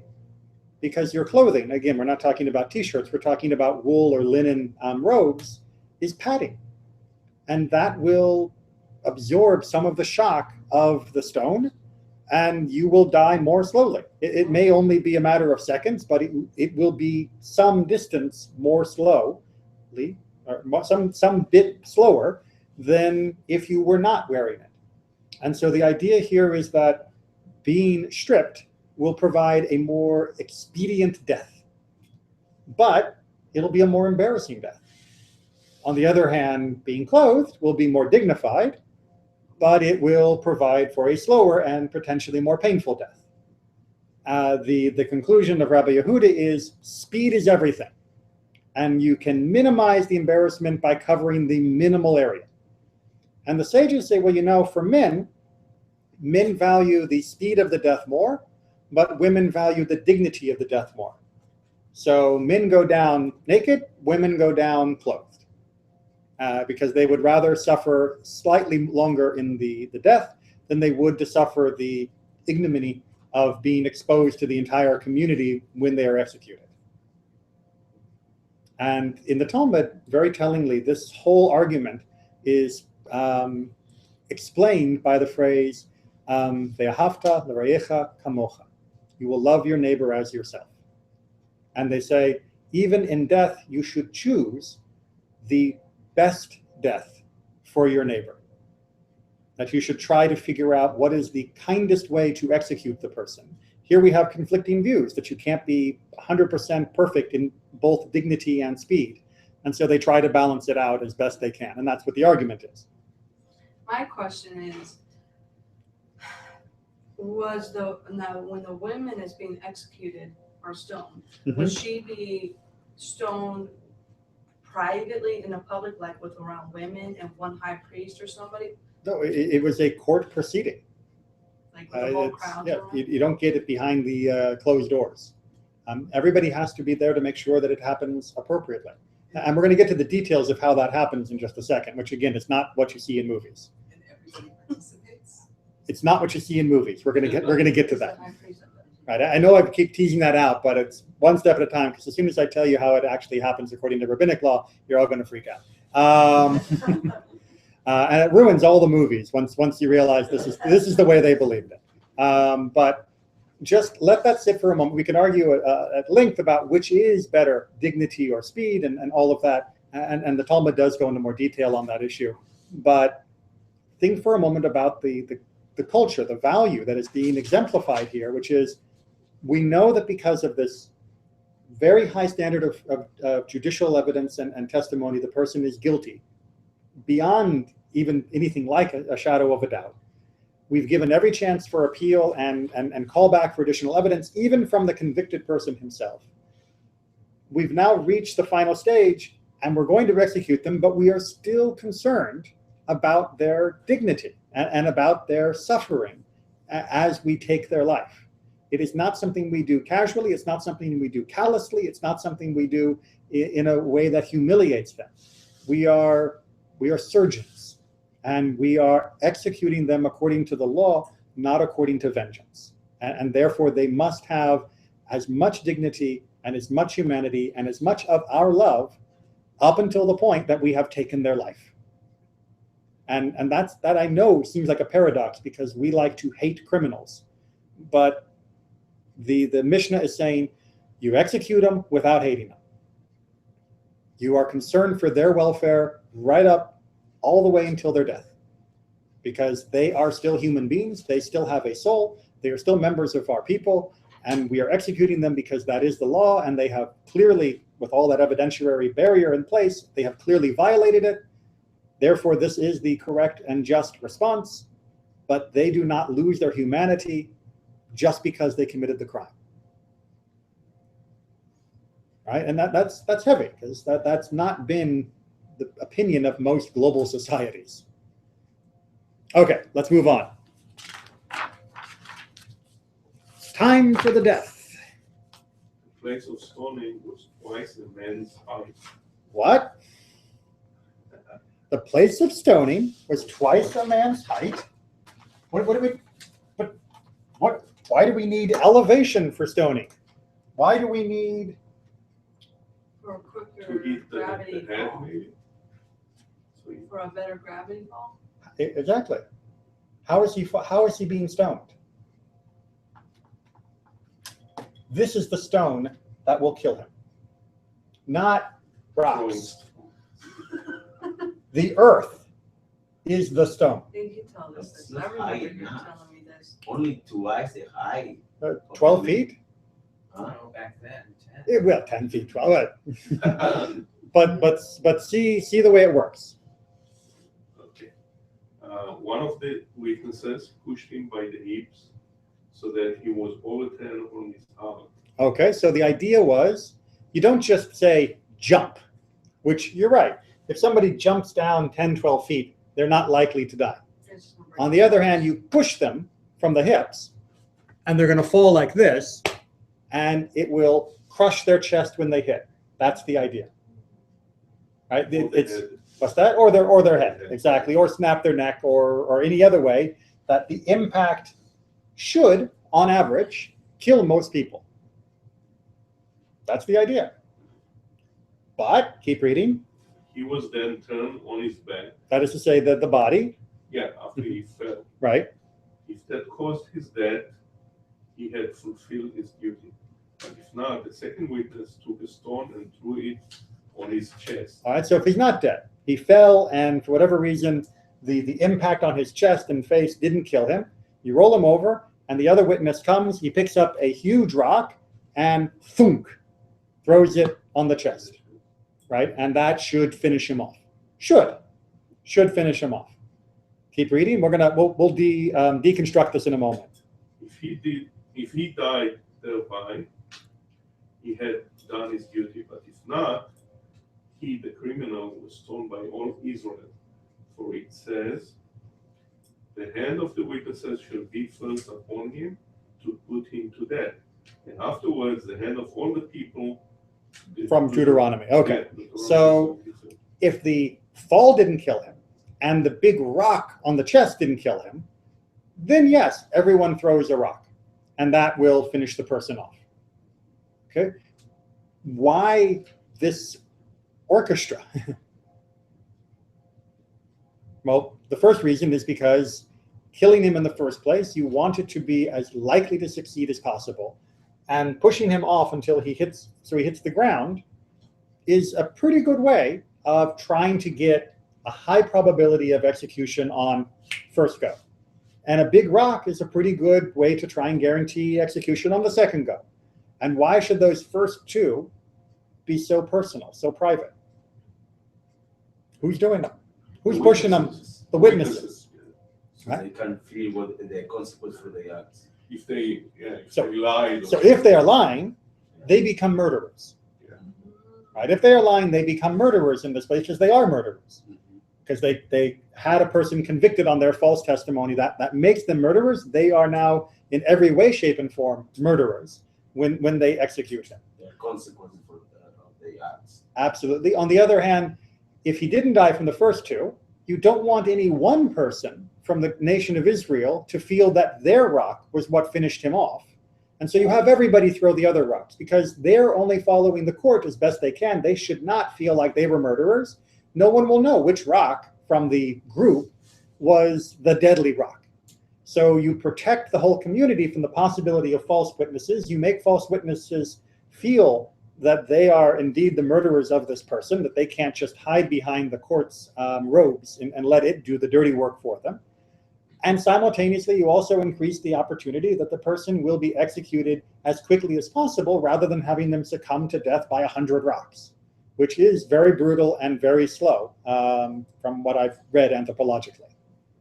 Because your clothing, again, we're not talking about t-shirts, we're talking about wool or linen robes, is padding. And that will absorb some of the shock of the stone, and you will die more slowly. It may only be a matter of seconds, but it will be some distance more slowly, or some bit slower than if you were not wearing it. And so the idea here is that being stripped will provide a more expedient death, but it'll be a more embarrassing death. On the other hand, being clothed will be more dignified, but it will provide for a slower and potentially more painful death. The conclusion of Rabbi Yehuda is speed is everything, and you can minimize the embarrassment by covering the minimal area. And the sages say, well, you know, for men value the speed of the death more, but women value the dignity of the death more. So men go down naked, women go down clothed, because they would rather suffer slightly longer in the death than they would to suffer the ignominy of being exposed to the entire community when they are executed. And in the Talmud, very tellingly, this whole argument is explained by the phrase, Ve'ahavta l'reyecha kamocha. You will love your neighbor as yourself. And they say, even in death, you should choose the best death for your neighbor. That you should try to figure out what is the kindest way to execute the person. Here we have conflicting views, that you can't be 100% perfect in both dignity and speed. And so they try to balance it out as best they can. And that's what the argument is. My question is, when the woman is being executed or stoned, would she be stoned privately in the public, like with around women and one high priest or somebody? No, it was a court proceeding. Like with the whole crowd? Yeah, you don't get it behind the closed doors. Everybody has to be there to make sure that it happens appropriately. And we're going to get to the details of how that happens in just a second, which again is not what you see in movies. And everybody participates. It's not what you see in movies. We're going to get to that. Right. I know I keep teasing that out, but it's one step at a time, because as soon as I tell you how it actually happens according to rabbinic law, you're all going to freak out. And it ruins all the movies once you realize this is the way they believed it. But just let that sit for a moment. We can argue at length about which is better, dignity or speed, and all of that. And the Talmud does go into more detail on that issue. But think for a moment about the culture, the value that is being exemplified here, which is we know that because of this very high standard of judicial evidence and testimony, the person is guilty beyond even anything like a shadow of a doubt. We've given every chance for appeal and callback for additional evidence, even from the convicted person himself. We've now reached the final stage, and we're going to execute them, but we are still concerned about their dignity and about their suffering as we take their life. It is not something we do casually. It's not something we do callously. It's not something we do in a way that humiliates them. We are surgeons, and we are executing them according to the law, not according to vengeance. And therefore, they must have as much dignity and as much humanity and as much of our love up until the point that we have taken their life. And that I know seems like a paradox because we like to hate criminals. But the Mishnah is saying you execute them without hating them. You are concerned for their welfare right up all the way until their death, because they are still human beings. They still have a soul. They are still members of our people, and we are executing them because that is the law, and they have clearly, with all that evidentiary barrier in place, they have clearly violated it. Therefore, this is the correct and just response, but they do not lose their humanity just because they committed the crime. Right? And that's heavy, because that's not been the opinion of most global societies. Okay, let's move on. Time for the death. The place of stoning was twice a man's height. What? The place of stoning was twice a man's height. What do we? But what? Why do we need elevation for stoning? Why do we need? For a To quicker hit the gravity head, fall. maybe. So you- For a better gravity fall? Exactly. How is he being stoned? This is the stone that will kill him, not rocks. The earth is the stone. You tell us this. That's I remember high you enough. telling me this. Only twice the height. 12 feet? Oh, back then, 10. Well, 10 feet, 12. But see the way it works. Okay. One of the witnesses pushed him by the hips so that he was overturned on his arm. Okay, so the idea was you don't just say jump, which you're right. If somebody jumps down 10, 12 feet, they're not likely to die. It's number On the other hand, you push them from the hips, and they're going to fall like this, and it will crush their chest when they hit. That's the idea. Right? It's what's that? Or their head, exactly, or snap their neck, or any other way that the impact should, on average, kill most people. That's the idea. But keep reading. He was then turned on his back. That is to say that the body, Yeah, after he fell. right? If that caused his death, he had fulfilled his duty. But if not, the second witness took a stone and threw it on his chest. All right, so if he's not dead, he fell, and for whatever reason, the impact on his chest and face didn't kill him. You roll him over, and the other witness comes. He picks up a huge rock and thunk, throws it on the chest, right? And that should finish him off. Should finish him off. Keep reading. We'll deconstruct this in a moment. If he died thereby, he had done his duty. But if not, he, the criminal, was stoned by all Israel. For it says, the hand of the witnesses shall be first upon him to put him to death, and afterwards the hand of all the people. From Deuteronomy. Okay. Yeah, So if the fall didn't kill him and the big rock on the chest didn't kill him, then yes, everyone throws a rock, and that will finish the person off. Okay. Why this orchestra? Well, the first reason is because killing him in the first place, you want it to be as likely to succeed as possible. And pushing him off until he hits the ground is a pretty good way of trying to get a high probability of execution on first go. And a big rock is a pretty good way to try and guarantee execution on the second go. And why should those first two be so personal, so private? Who's doing them? Who's pushing them? The witnesses. So they can feel what the consequence for the acts. If they, So- they lied. So if they are lying, they become murderers. Yeah. Right? If they are lying, they become murderers in this place because they are murderers. Mhm. Because they had a person convicted on their false testimony. That makes them murderers. They are now, in every way, shape, and form, murderers when they execute him. The consequence for the acts. Absolutely. On the other hand, if he didn't die from the first two, you don't want any one person from the nation of Israel to feel that their rock was what finished him off. And so you have everybody throw the other rocks because they're only following the court as best they can. They should not feel like they were murderers. No one will know which rock from the group was the deadly rock. So you protect the whole community from the possibility of false witnesses. You make false witnesses feel that they are indeed the murderers of this person, that they can't just hide behind the court's robes and let it do the dirty work for them. And simultaneously, you also increase the opportunity that the person will be executed as quickly as possible rather than having them succumb to death by 100 rocks, which is very brutal and very slow from what I've read anthropologically.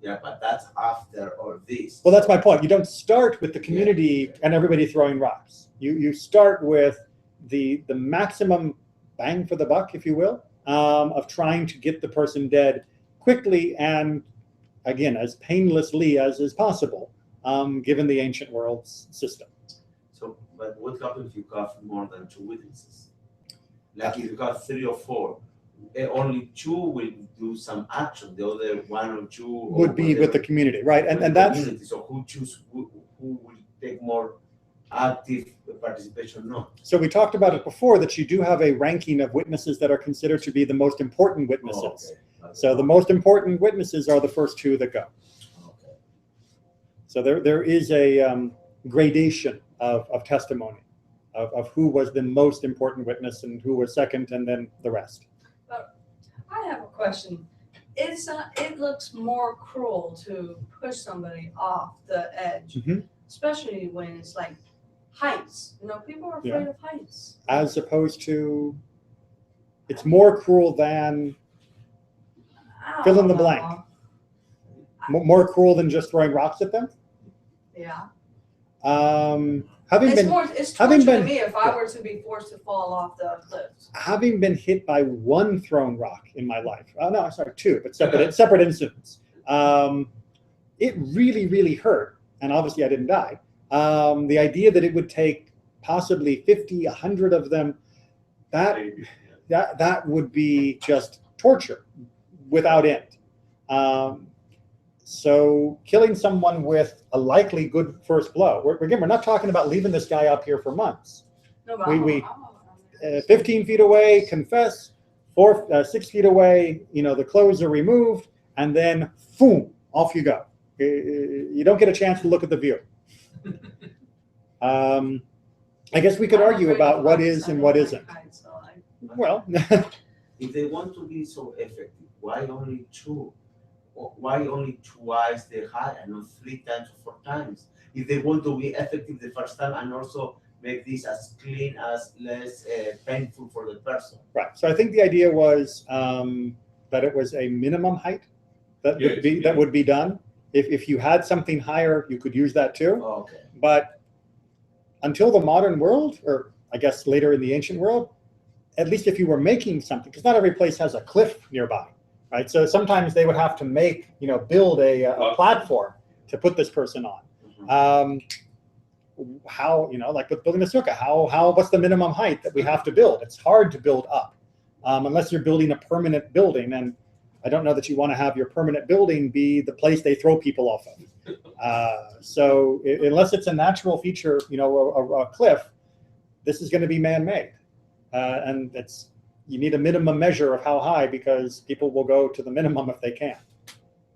Yeah, but that's after all this. Well, that's my point. You don't start with the community and everybody throwing rocks. You start with the maximum bang for the buck, if you will, of trying to get the person dead quickly and, again, as painlessly as is possible, given the ancient world's system. So, but what happens if you have more than two witnesses? Like if you have 3 or 4, only 2 will do some action. The other 1 or 2 Would be with the community, right? And that's community. So who will take more active participation? No. so we talked about it before that you do have a ranking of witnesses that are considered to be the most important witnesses. Okay. So the most important witnesses are the first 2 that go. Okay. So there is a gradation of testimony of who was the most important witness and who was second, and then the rest. I have a question. It looks more cruel to push somebody off the edge, Mhm. especially when it's like heights. You know, people are afraid of heights. As opposed to, it's more cruel than, I Fill in don't the know. blank. more cruel than just throwing rocks at them. Yeah. Having It's been more, it's having torture to been- me if I were to be forced to fall off the cliff. having been hit by 1 thrown rock in my life. Oh no, sorry, 2, but separate incidents. It really, really hurt, and obviously I didn't die. The idea that it would take possibly 50, 100 of them, Maybe, that would be just torture without end. So killing someone with a likely good first blow. We're not talking about leaving this guy up here for months. No, but We- I'm 15 feet away, confess. 6 feet away, the clothes are removed, and then boom, off you go. You don't get a chance to look at the view. I guess we could I'm argue afraid about of what heights. is I and don't what like isn't. heights, so Well, If they want to be so effective, why only 2? Why only twice the height and not 3 times or 4 times? If they want to be effective the first time and also make this as clean as less painful for the person. right. So I think the idea was that it was a minimum height that Yes, would be done. If you had something higher, you could use that too. Okay. But until the modern world, or I guess later in the ancient world, at least if you were making something, because not every place has a cliff nearby, right? So sometimes they would have to build a platform to put this person on. How, like with building a sukkah, what's the minimum height that we have to build? It's hard to build up unless you're building a permanent building. And I don't know that you want to have your permanent building be the place they throw people off of. So unless it's a natural feature, a cliff, this is going to be man-made. And you need a minimum measure of how high because people will go to the minimum if they can.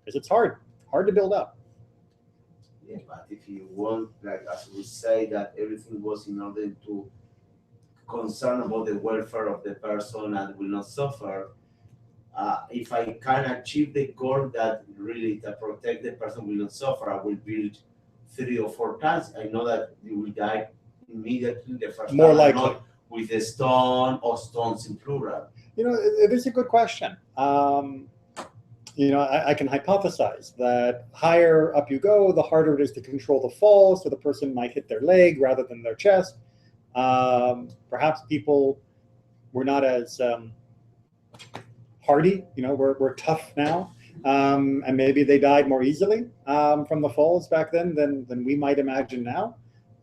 Because it's hard to build up. Yeah, but if you want, like as we say, that everything was in order to concern about the welfare of the person and will not suffer, if I can achieve the goal that really to protect the person will not suffer, I will build 3 or 4 times. I know that you will die immediately the first More time, likely. not with a stone or stones in plural. It is a good question. I can hypothesize that higher up you go, the harder it is to control the fall, so the person might hit their leg rather than their chest. Perhaps people were not as hardy, we're tough now, and maybe they died more easily from the falls back then than we might imagine now.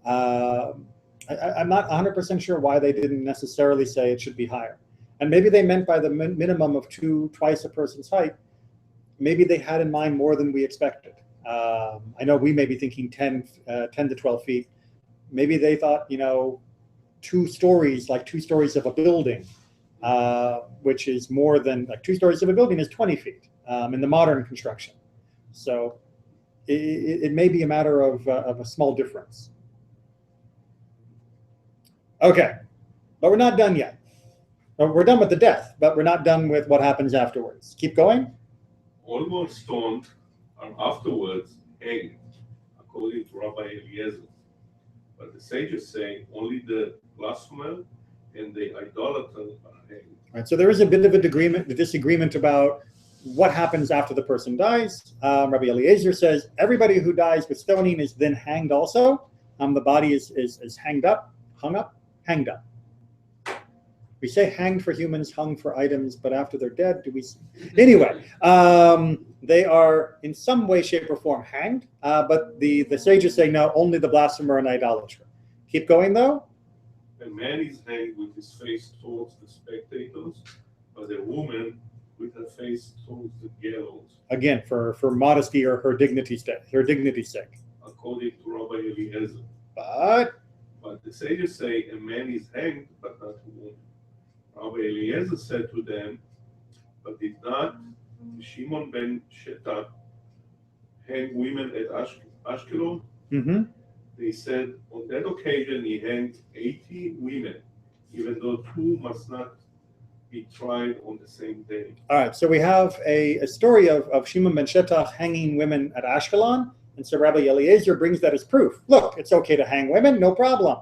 I'm not 100% sure why they didn't necessarily say it should be higher. And maybe they meant by the minimum of twice a person's height, maybe they had in mind more than we expected. I know we may be thinking 10 to 12 feet. Maybe they thought, 2 stories, like 2 stories of a building, which is more than, like 2 stories of a building is 20 feet in the modern construction. So it may be a matter of a small difference. Okay, but we're not done yet. We're done with the death, but we're not done with what happens afterwards. Keep going. All were stoned and afterwards hanged, according to Rabbi Eliezer. But the sages say only the blasphemer and the idolater are hanged. Right, so there is a bit of a disagreement about what happens after the person dies. Rabbi Eliezer says everybody who dies with stoning is then hanged also. The body is hanged up, hung up, hanged up. We say hanged for humans, hung for items, but after they're dead, do we? Anyway, they are in some way, shape, or form hanged, but the sages say no, only the blasphemer and idolater. Keep going, though. A man is hanged with his face towards the spectators, but a woman with her face towards the gallows. Again, for modesty or her dignity's sake. According to Rabbi Eliezer. But the sages say a man is hanged, but not a woman. Rabbi Eliezer said to them, but did not Shimon ben Sheta hang women at Ashkelon? Mm-hmm. They said on that occasion he hanged 80 women, even though 2 must not be tried on the same day. All right, so we have a story of Shimon ben Sheta hanging women at Ashkelon, and so Rabbi Eliezer brings that as proof. Look, it's okay to hang women, no problem.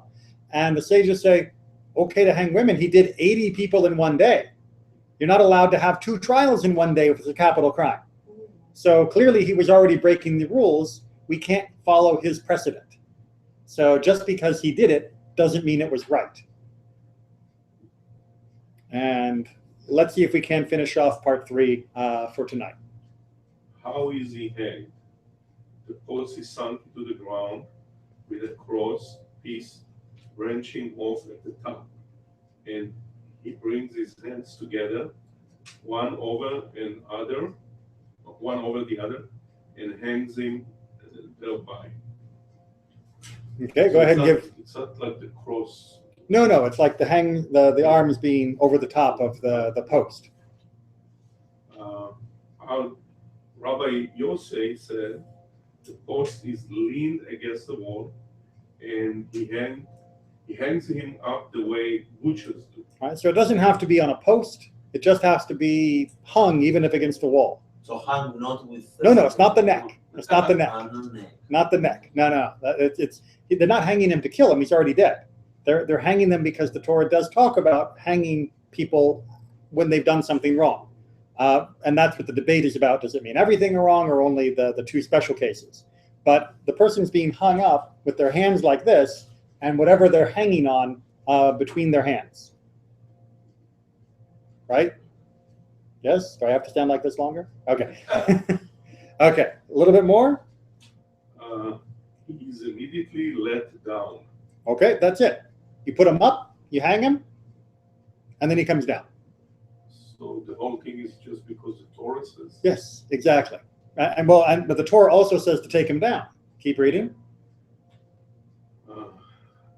And the sages say, okay to hang women. He did 80 people in one day. You're not allowed to have 2 trials in one day if it's a capital crime. So clearly he was already breaking the rules. We can't follow his precedent. So just because he did it doesn't mean it was right. And let's see if we can finish off part 3 for tonight. How is he hanged? The post is sunk into the ground with a cross piece branching off at the top, and he brings his hands together, one over the other, and hangs him thereby. Okay, go ahead and give. It's not like the cross. No, it's like the arms being over the top of the post. Rabbi Yosef said the post is leaned against the wall, and he hangs him up the way butchers do. All right, so it doesn't have to be on a post. It just has to be hung, even if against the wall. So hung not with. No, it's not the neck. It's not the neck. Not the neck. No. They're not hanging him to kill him. He's already dead. They're hanging them because the Torah does talk about hanging people when they've done something wrong. And that's what the debate is about. Does it mean everything are wrong or only the 2 special cases? But the person's being hung up with their hands like this and whatever they're hanging on between their hands. Right? Yes? Do I have to stand like this longer? Okay. Okay, a little bit more? He is immediately let down. Okay, that's it. You put him up, you hang him, and then he comes down. So the whole thing is just because the Torah says? Yes, exactly. But the Torah also says to take him down. Keep reading.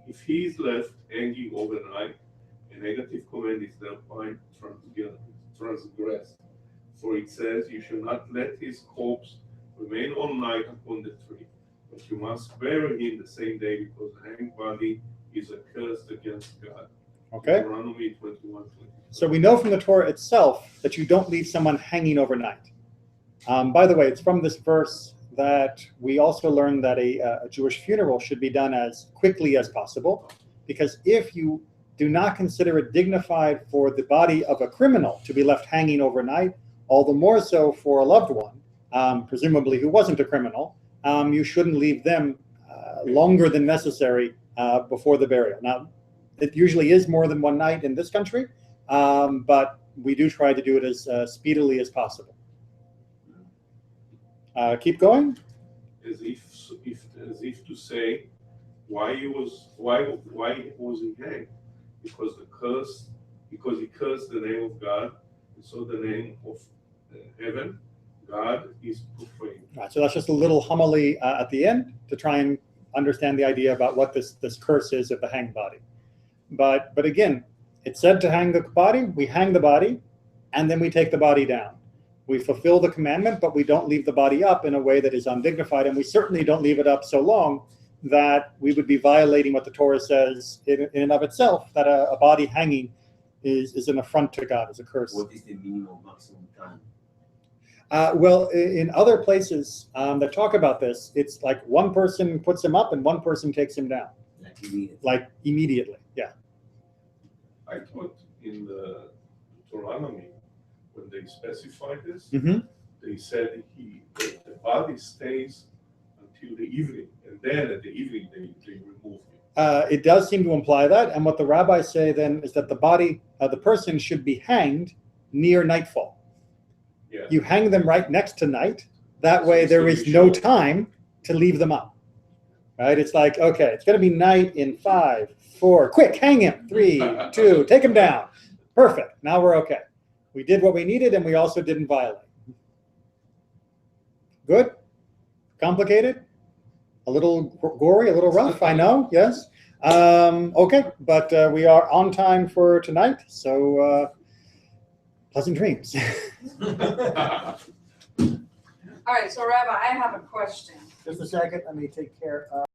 If he is left hanging overnight, a negative command is thereby transgressed. For it says, you shall not let his corpse remain all night upon the tree, but you must bury him the same day, because the hanged body is accursed against God. Okay? Deuteronomy 21. So we know from the Torah itself that you don't leave someone hanging overnight. By the way, it's from this verse that we also learn that a Jewish funeral should be done as quickly as possible, because if you do not consider it dignified for the body of a criminal to be left hanging overnight, all the more so for a loved one, presumably who wasn't a criminal, you shouldn't leave them longer than necessary before the burial. Now, it usually is more than one night in this country, but we do try to do it as speedily as possible. Keep going. As if to say, why was he hanged? Because he cursed the name of God, and so the name of heaven, God, is profaned. All right, so that's just a little homily at the end to try and understand the idea about what this curse is of the hanged body. But again, it's said to hang the body. We hang the body, and then we take the body down. We fulfill the commandment, but we don't leave the body up in a way that is undignified, and we certainly don't leave it up so long that we would be violating what the Torah says in and of itself, that a body hanging is an affront to God, is a curse. What is the minimum maximum time? Well, in other places that talk about this, it's like one person puts him up and one person takes him down. Like immediately, yeah. I thought in the Deuteronomy, when they specified this, they said the body stays until the evening, and then at the evening they remove him. It does seem to imply that, and what the rabbis say then is that the body, the person should be hanged near nightfall. Yeah. You hang them right next to night. That way there is no time to leave them up. Right? It's like, okay, it's going to be night in 5, 4, quick, hang him. 3, 2, take him down. Perfect. Now we're okay. We did what we needed, and we also didn't violate. Good? Complicated? A little gory, a little rough, I know, yes. Okay, but we are on time for tonight, so pleasant dreams. All right, so Rabbi, I have a question. Just a second, let me take care of